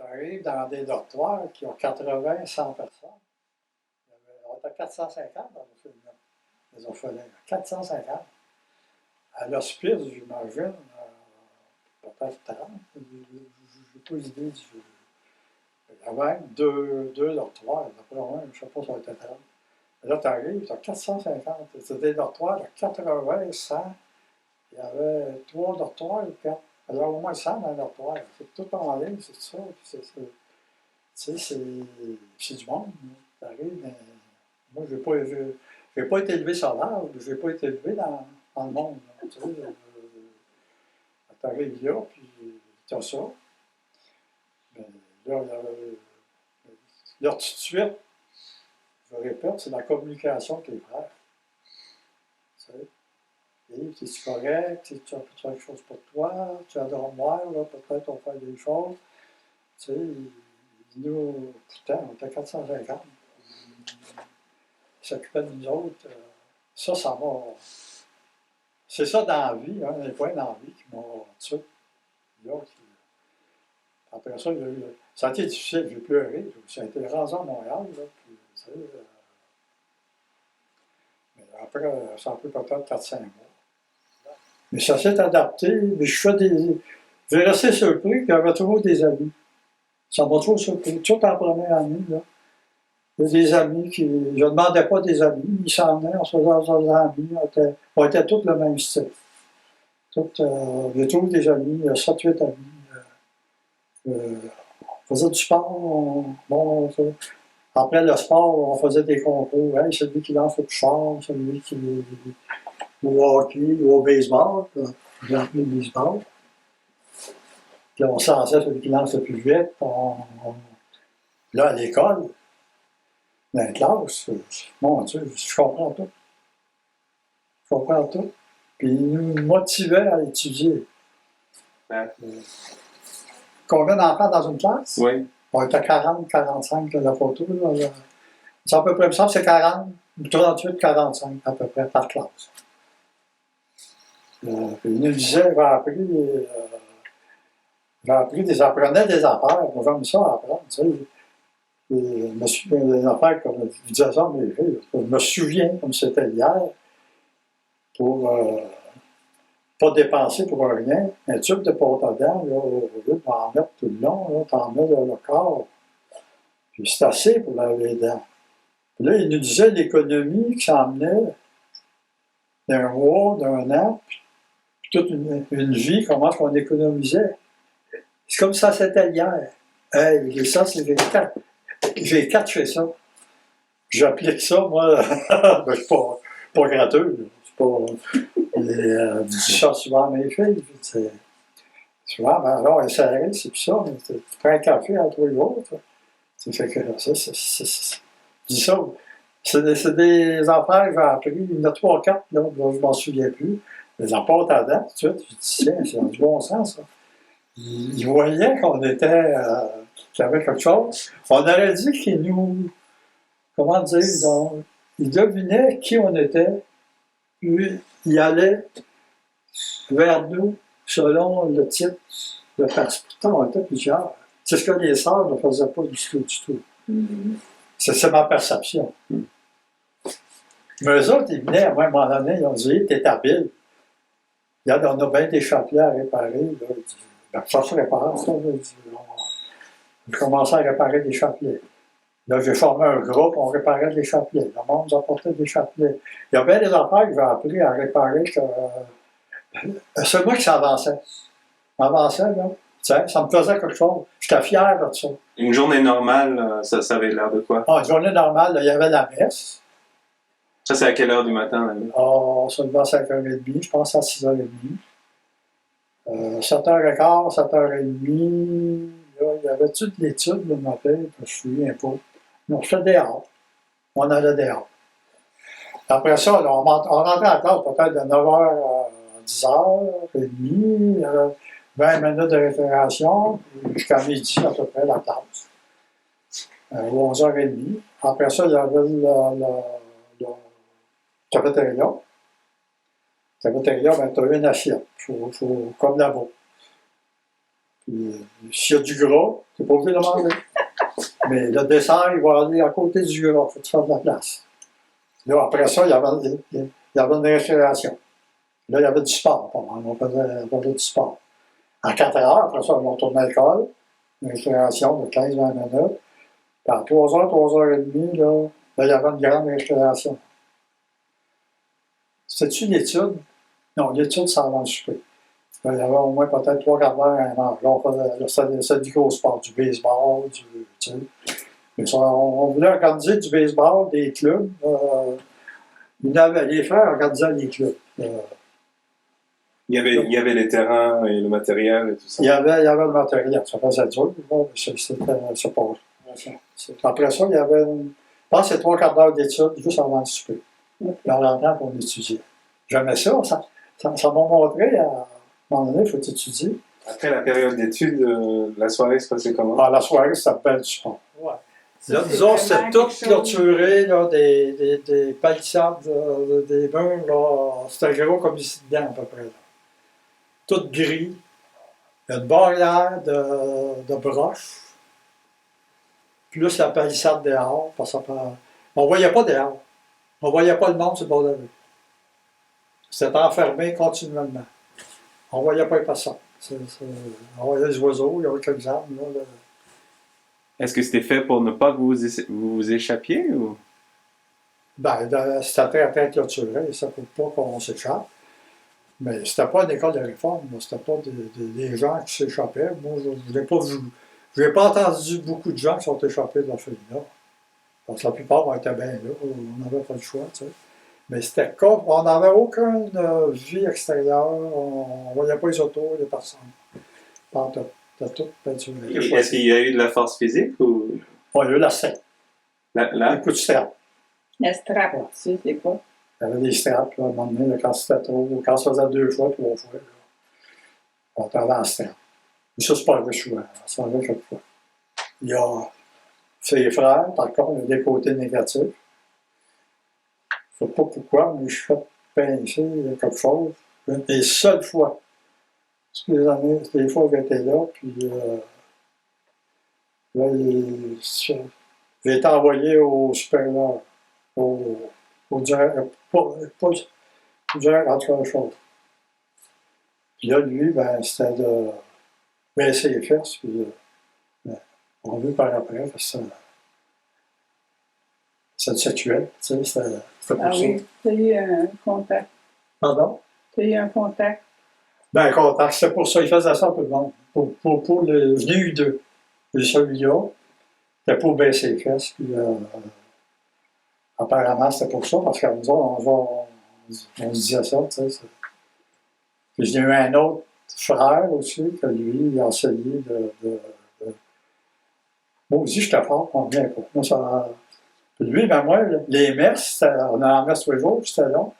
arrives dans des dortoirs qui ont 80, 100 personnes. On était 450 dans le film-là, les orphelins. 450. À l'hospice, j'imagine, peut-être 30. Je n'ai pas l'idée du. Il y avait deux dortoirs. D'après moi, je ne sais pas si ça a été 30. Mais là, tu arrives, tu as 450. C'est des dortoirs de 80, 100. Il y avait 3 dortoirs ou 4. Il y avait au moins 100 dans le dortoir. C'est tout en ligne, c'est ça. Tu sais, c'est du monde. Tu arrives, mais moi, j'ai pas été élevé sur l'âge, je n'ai pas été élevé dans le monde. Tu sais, tu arrives là, puis tu as ça. Mais là, tout de suite, je répète, c'est la communication avec les frères. Tu sais. Es-tu correct? Tu as quelque chose pour toi? Tu as dormir, là, peut-être on fait des choses. Tu sais, nous, pourtant, on était 450. Ils s'occupaient de nous autres. Ça m'a. C'est ça dans la vie, hein, les points dans la vie qui m'ont tué. Là, après ça, ça a été difficile, j'ai pleuré. Ça a été rendu à Montréal, là, puis, tu sais, mais après, ça a pris peut-être 4-5 mois. Mais ça s'est adapté. Mais j'ai resté surpris qu'il y avait toujours des amis. Ça m'a toujours surpris. Tout en première année, là. Il y a des amis qui. Je ne demandais pas des amis. Ils s'en venaient, on se faisait des amis. On était tous le même style. J'ai toujours des amis, 7-8 amis. On faisait du sport. Après le sport, on faisait des concours. Hey, celui qui lance le plus fort, celui qui. Au hockey, au baseball. J'ai appelé le baseball. Puis on censait celui qui lance le plus vite. Là, à l'école, dans la classe, mon Dieu, je comprends tout. Je comprends tout. Puis ils nous motivaient à étudier. Ouais. Combien d'enfants dans une classe? Oui. On était 40, 45 la photo. Là. C'est à peu près ça, c'est 40, 38, 45 à peu près par classe. Puis ils nous disaient, j'apprenais des affaires, moi j'aime ça apprendre, tu sais. Je me souviens des affaires comme je disais ça à mes filles. Je me souviens comme c'était hier, pour pas dépenser pour rien. Un tube de pâte à dents, là, au lieu d'en mettre tout le long, tu en mets le corps. Puis c'est assez pour laver les dents. Puis là, ils nous disaient l'économie qui s'en venait d'un mois, d'un an, puis toute une vie, comment est-ce qu'on économisait. C'est comme ça, c'était hier. Hey, ça, j'ai catché ça. J'applique ça, moi. Ben, je suis pas gratteux. Je dis ça souvent à mes filles. Souvent, ben alors, un serré, c'est plus ça. Tu prends un café entre les autres. Ça fait que ça, je dis ça. C'est des affaires que j'ai appris. Il y en a 3-4, là, dont je ne m'en souviens plus. Les apports à dents, tout de suite. Je dis, tiens, c'est du bon sens, ça. Ils voyaient qu'on était. Qu'il y avait quelque chose. On aurait dit qu'ils nous. Comment dire? Ils devinaient qui on était. Puis ils allaient vers nous selon le type de passeport. Pourtant, on était plusieurs. C'est ce que les sœurs ne faisaient pas du tout. Mm-hmm. C'est ma perception. Mm. Mais eux autres, ils venaient, à un moment donné, ils ont dit, t'es habile. On a bien des chapelets à réparer. Là. Ben, ça se répare, ça. J'ai commencé à réparer des chapelets. Là, j'ai formé un groupe, on réparait des chapelets. Le monde nous apportait des chapelets. Il y a bien des affaires que j'ai appris à réparer. C'est moi qui s'avançait. M'avançait, là. Ça me faisait quelque chose. J'étais fier de ça. Une journée normale, ça avait l'air de quoi? Une journée normale, là, il y avait la messe. Ça, c'est à quelle heure du matin? Ça devait à 5h30, je pense à 6h30. 7h15, 7h30. Là, il y avait toute l'étude le matin, je me souviens pas. On se fait dehors. On allait dehors. Après ça, là, on rentrait à classe peut-être de 9h à 10h30. Il y avait 20 minutes de récréation, jusqu'à midi à peu près la classe. Ou 11h30. Après ça, il y avait le cafétéria. Le cafétéria, ben, tu as une assiette. Comme là-bas. Puis, s'il y a du gras, tu n'es pas obligé de manger. Mais le dessert, il va aller à côté du gras. Il faut que tu fasses de la place. Là, après ça, il y avait une restauration. Là, il y avait du sport. On faisait du sport. À 4 heures, après ça, on retournait à l'école. Une restauration de 15-20 minutes. Puis à 3 heures, 3h30, là, il y avait une grande restauration. C'était-tu l'étude? Non, l'étude, ça avant le souper. Là, il y avait au moins peut-être 3 quarts d'heure à 1 heure. Là, on faisait du gros sport, du baseball, tu sais. Mais ça, on voulait organiser du baseball, des clubs. Les frères organisaient les clubs. Il y avait les terrains et le matériel et tout ça. Il y avait le matériel, ça faisait dur. C'est pas. Après ça, il y avait, je pense, c'est 3 quarts d'heure d'études juste avant le souper. Dans l'entente, on étudiait. J'aimais ça. Ça m'a montré, à un moment donné, il faut étudier. Après la période d'études, la soirée se passait comment? Ah, la soirée, c'était belle du sport. Ouais. Là, disons, c'était tout clôturé, là, des palissades, des murs, là. C'était gros comme ici dedans, à peu près. Là. Tout gris. Il y a une barrière de broches. Plus la palissade dehors. Parce que on ne voyait pas dehors. On ne voyait pas le monde sur le bord de la rue. C'était enfermé continuellement. On ne voyait pas les passants. On voyait les oiseaux, il y avait quelques arbres. Là. Est-ce que c'était fait pour ne pas que vous échappiez ou? Ben, c'était très clôturé, ça ne faut pas qu'on s'échappe. Mais c'était pas une école de réforme, c'était pas des gens qui s'échappaient. Moi, je n'ai pas entendu beaucoup de gens qui sont échappés de l'orphelinat. Parce que la plupart ont été bien là, on n'avait pas le choix, tu sais. Mais c'était comme, on n'avait aucune vie extérieure, on ne voyait pas les autos, les personnes. C'était tout peinturé. Est-ce qu'il y a eu de la force physique ou? Il y a eu la strap. La? Les coups de strap. La strap, tu sais, c'est quoi? Il y avait des straps, là, à un moment donné, là, quand c'était trop, quand ça faisait 2 fois, 3 fois, là, on était en strap. Mais ça, c'est pas arrivé souvent, ça arrive chaque fois. Il y a ses frères, par contre, il y a des côtés négatifs. Je ne sais pas pourquoi, mais je suis fait pincer quelque chose. Une des seules fois, toutes les années, c'était les fois que j'étais là, puis là, j'ai été envoyé au supérieur, au directeur, pas au directeur, en tout cas, chose. Puis là, lui, ben, c'était de baisser les fesses, puis on veut par après, parce que c'est sexuel, tu sais, c'était pour Ah ça. oui, tu as eu un contact. Pardon? Tu as eu un contact. Ben, contact, c'est pour ça, il faisait ça pour le monde. Pour le. J'en ai eu 2. Celui-là, c'était pour baisser les fesses, puis apparemment, c'était pour ça, parce qu'à nous autres, on se disait ça, tu sais. Puis j'ai eu un autre frère aussi, que lui, il a essayé de... Moi aussi, j'étais fort, on vient pas. Moi, ça... Puis lui, ben moi, les messes, on en messe tous les jours, puis c'était long.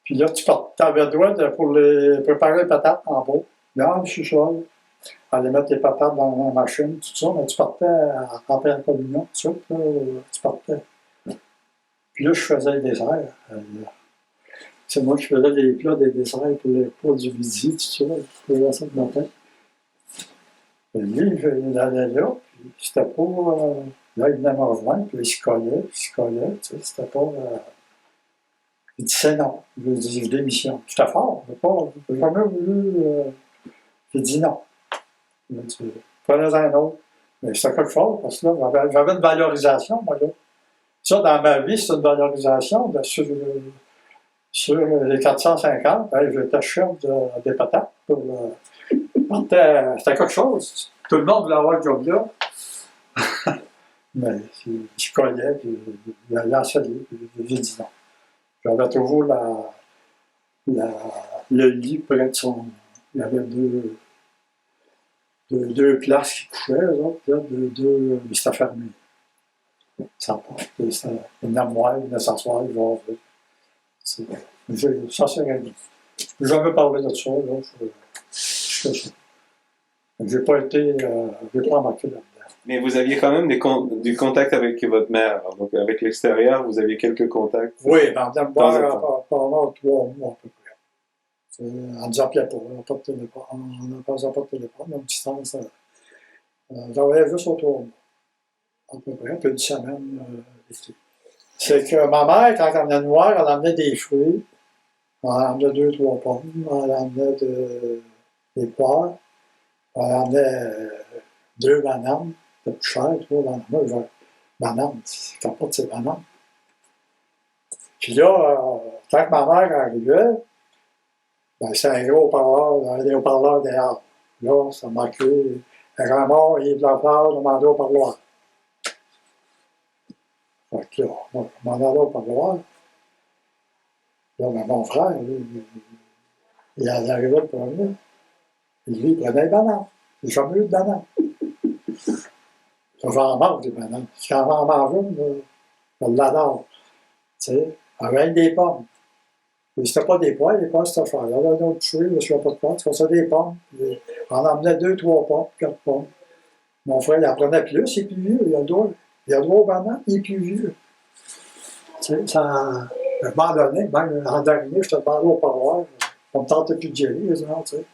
Puis là, tu avais le droit pour préparer les patates en bas. Là, je suis seul. Aller mettre les patates dans la machine, tout ça, mais tu partais à remplir la communion, tout ça, là, tu partais. Puis là, je faisais le dessert. C'est moi qui faisais les plats des desserts pour les plats du midi, tout ça. Je faisais ça le matin. Et lui, il allait là, puis c'était pas... là, il venait me rejoindre, puis il se collait, tu sais, c'était pas... il disait non, je démissionne. J'étais fort, je n'ai jamais voulu... j'ai dit non. Prenez un autre. Mais c'était quelque chose, parce que là, j'avais une valorisation, moi, là. Ça, dans ma vie, c'est une valorisation sur les 450, j'étais chef des patates. C'était quelque chose. Tout le monde voulait avoir le job là. Mais je collais, puis il allait essayer, puis j'ai dit non. J'avais toujours le lit près de son... Il y avait deux places qui couchaient, eux autres, là, mais c'était fermé. Ça porte, c'était une armoire, une s'asseoir, genre. Ça, c'est réglé. Je n'ai jamais parlé de ça, là. Je fais ça. Je n'ai pas remarqué là-dedans. Mais vous aviez quand même du contact avec votre mère. Donc, avec l'extérieur, vous aviez quelques contacts. Oui, dans le boire pendant 3 mois à peu près. On nous appelait pas, on n'a pas de téléphone, on n'a pas de téléphone, donc distance, j'avais juste autour de moi, à peu près, puis une semaine d'été. C'est que ma mère, quand elle venait nous voir, elle amenait des fruits, elle amenait 2-3 pommes, elle amenait des poires, elle amenait 2 bananes, c'était plus cher, 3 bananes. Moi, bananes, c'est capote ces bananes. Puis là, quand ma mère arrivait, ben, c'est un gros haut-parleur, des haut-parleurs dehors. Là, ça marquait Raymond Yves Lafleur demandait au parloir. Fait que là, moi, je m'en allais au parloir. Là, ben, mon frère, lui, il arrivait le premier. Et lui, il prenait des bananes. J'ai jamais eu de bananes. J'en mange des bananes. Quand j'en mange une, je l'adore. Tu sais, avec des pommes. Et c'était pas des pois c'était cher. Il y avait un autre fruit, je ne sais pas de quoi, c'était des pommes. Et on en emmenait 2-3 pommes, 4 pommes. Mon frère, il en prenait plus, il est plus vieux. Il a le droit aux bananes, il est plus vieux. Tu sais, ça, à un moment donné, même en dernier, je te demandais au parloir, on me tentait plus de geler, les gens, tu sais.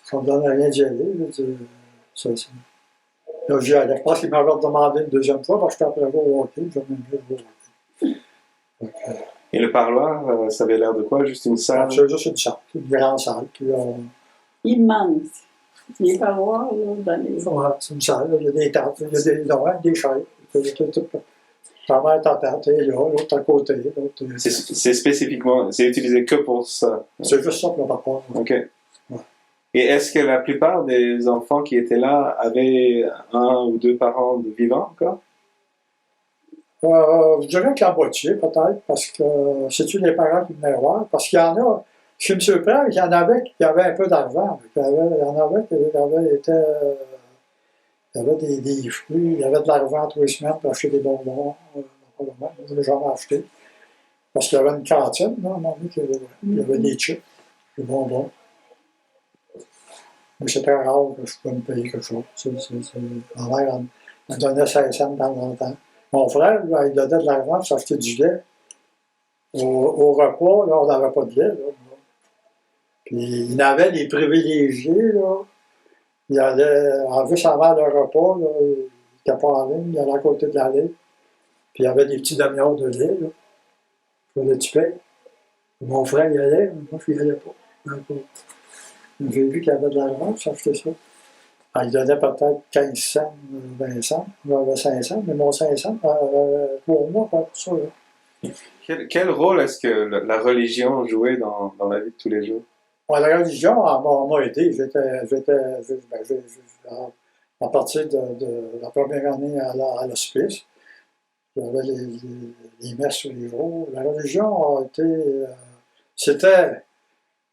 Ça ne me donnait rien de geler, ça. Là, j'y allais. Je pense qu'il m'avait demandé une deuxième fois, parce que j'étais après au hockey, je même vu au hockey. Et le parloir, ça avait l'air de quoi? Juste une salle? C'est juste une salle, une grande salle. Puis, Immense. Les parois, là, dans les... ouais, c'est une salle, il y a des tables, il y a des chaises. Ta mère, ta tante est là, l'autre à côté. C'est spécifiquement, c'est utilisé que pour ça? C'est juste ça pour le rapport. Ok. Ouais. Et est-ce que la plupart des enfants qui étaient là avaient 1 ou 2 parents de vivants encore? Je dirais que la moitié, peut-être, parce que c'est-tu les parents qui venaient voir? Parce qu'il y en a, chez M. Prel, il y en avait qui avaient un peu d'argent. Il y en avait qui il y avait des fruits, il y avait de l'argent tous les semaines pour acheter des bonbons. Je n'ai jamais acheté. Parce qu'il y avait une cantine, là, à un moment donné, il y avait des chips, des bonbons. Mais c'était rare que je pouvais me payer quelque chose. Ma mère, elle me donnait 5 cents de temps en temps. Mon frère, là, il donnait de l'argent pour s'acheter du lait. Au repas, là, on n'avait pas de lait. Là. Puis il avait des privilégiés. Là. Il allait, en vue avant le repas, là, il n'était pas en ligne, il allait à côté de l'allée. Puis il y avait des petits demi-heures de lait. Là. Il fallait que tu payes. Mon frère, il allait, moi, je n'y allais pas. J'ai vu qu'il y avait de l'argent pour s'acheter ça. Alors, il donnait peut-être 15 cents, 20 cents, j'avais 5 cents, mais mon 5 cents, pour moi, pas pour ça. Là. Quel rôle est-ce que la religion jouait dans la vie de tous les jours? Bon, la religion m'a aidé. À partir de la première année à l'hospice, j'avais les messes tous les jours. La religion a été... c'était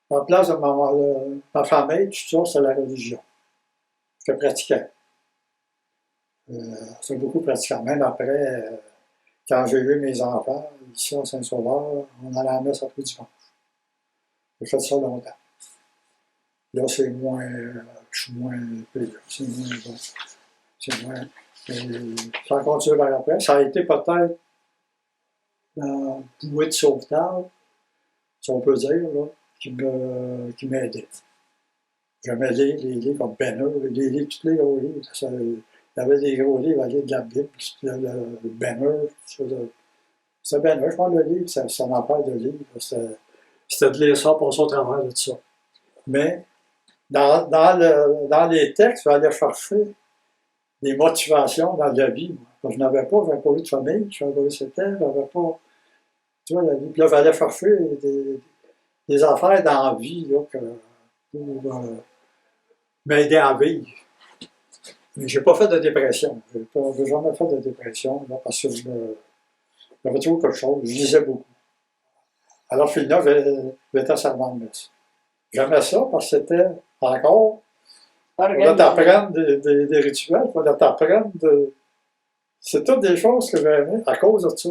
en place de ma famille, tout ça, c'est la religion. Je pratiquais. C'est beaucoup pratiquant. Même après, quand j'ai eu mes enfants, ici à Saint-Sauveur, on allait à la messe tous les dimanches. J'ai fait ça longtemps. Là, c'est moins. Je suis moins payé. C'est moins bon. C'est moins. Ça a continué par après. Ça a été peut-être la bouée de sauvetage, si on peut dire, là, qui m'a aidé. J'aimais les livres comme Benner, les livres, tous les gros livres. Il y avait des gros livres à lire de la Bible, le Benner. C'était Benner, je pense, le livre, c'est une affaire de livre. C'était de lire ça, passer au travers de tout ça. Mais dans les textes, il fallait chercher des motivations dans la vie. Moi. Je n'avais pas eu de famille, je savais pas où c'était, je n'avais pas. Tu vois, la vie. Puis là, il fallait chercher des affaires dans la vie là, pour m'aider à vivre. Mais je n'ai pas fait de dépression. Je n'ai jamais fait de dépression là, parce que j'avais toujours quelque chose. Je lisais beaucoup. Alors, finalement, j'étais servant de messe. J'aimais ça parce que c'était encore. Il fallait t'apprendre des rituels, il fallait t'apprendre de. C'est toutes des choses que j'aimais à cause de ça.